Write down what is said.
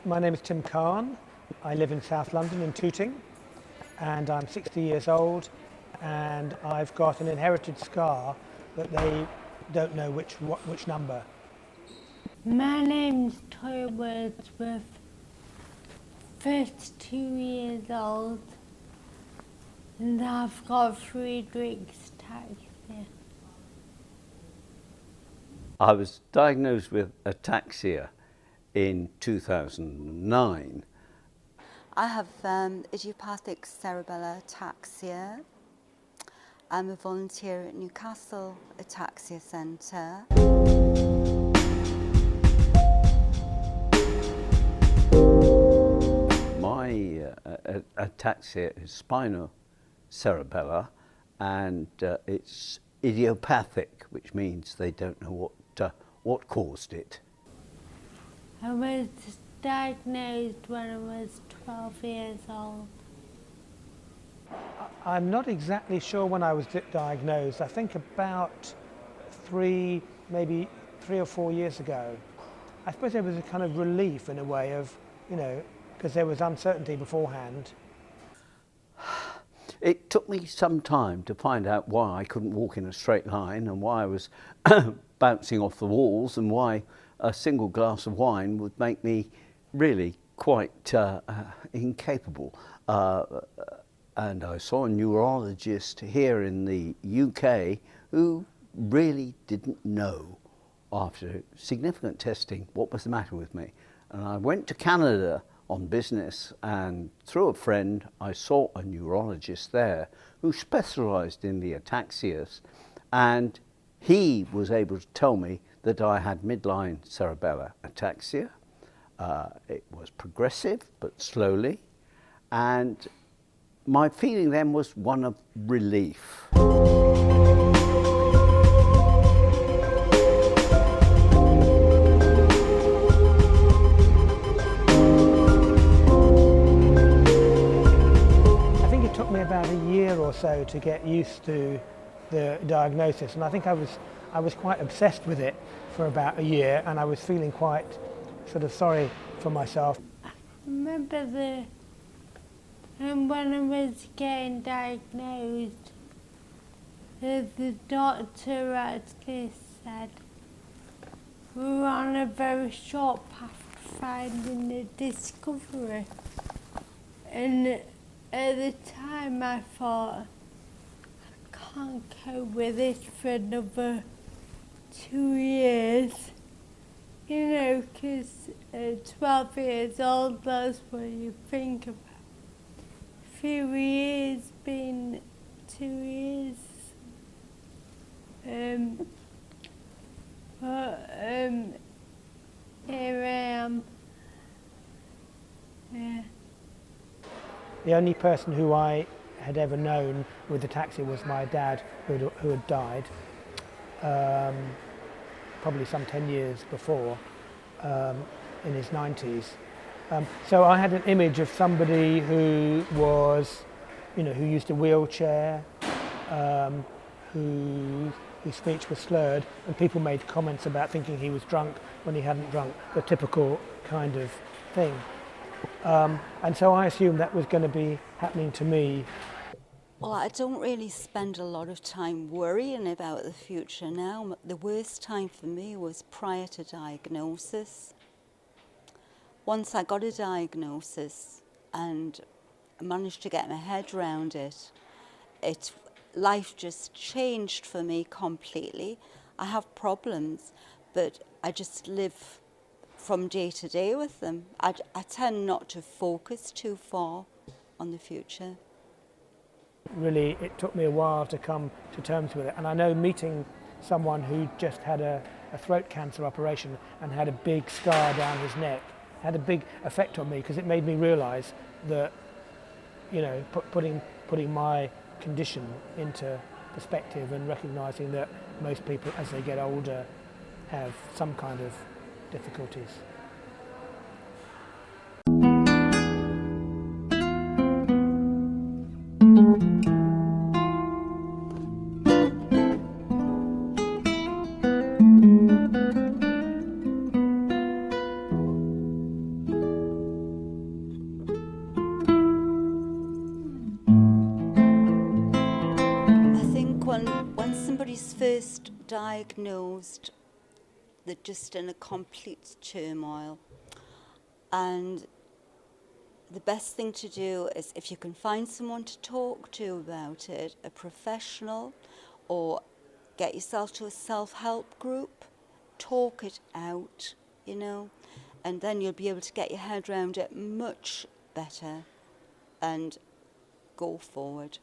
My name is Tim Khan. I live in South London in Tooting, and I'm 60 years old, and I've got an inherited scar that they don't know which number. My name's Toyah with 32 years old, and I've got Friedreich's ataxia. I was diagnosed with ataxia in 2009. I have idiopathic cerebellar ataxia. I'm a volunteer at Newcastle Ataxia Centre. My ataxia is spinocerebellar, and it's idiopathic, which means they don't know what caused it. I was diagnosed when I was 12 years old. I'm not exactly sure when I was diagnosed. I think about maybe 3 or 4 years ago. I suppose there was a kind of relief in a way of, because there was uncertainty beforehand. It took me some time to find out why I couldn't walk in a straight line, and why I was bouncing off the walls, and why a single glass of wine would make me really quite incapable. And I saw a neurologist here in the UK who really didn't know, after significant testing, what was the matter with me. And I went to Canada on business, and through a friend I saw a neurologist there who specialised in the ataxias, and he was able to tell me that I had midline cerebellar ataxia. It was progressive but slowly, and my feeling then was one of relief. About a year or so to get used to the diagnosis, and I think I was quite obsessed with it for about a year, and I was feeling quite sort of sorry for myself. I remember when I was getting diagnosed, the doctor actually said we're on a very short path to finding a discovery, and at the time I thought, I can't cope with this for another 2 years, because at 12 years old, that's what you think about. A few years, been 2 years, but here I am. Yeah. The only person who I had ever known with ataxia was my dad, who had died probably some 10 years before, in his 90s. So I had an image of somebody who was, who used a wheelchair, whose speech was slurred, and people made comments about thinking he was drunk when he hadn't drunk, the typical kind of thing. And so I assumed that was going to be happening to me. Well, I don't really spend a lot of time worrying about the future now. The worst time for me was prior to diagnosis. Once I got a diagnosis and managed to get my head around it, life just changed for me completely. I have problems, but I just live from day to day with them. I tend not to focus too far on the future. Really, it took me a while to come to terms with it, and I know meeting someone who just had a throat cancer operation and had a big scar down his neck had a big effect on me, because it made me realise that, putting my condition into perspective, and recognising that most people as they get older have some kind of difficulties. he's first diagnosed, they're just in a complete turmoil. And the best thing to do is, if you can find someone to talk to about it, a professional, or get yourself to a self-help group, talk it out, you know, and then you'll be able to get your head around it much better and go forward.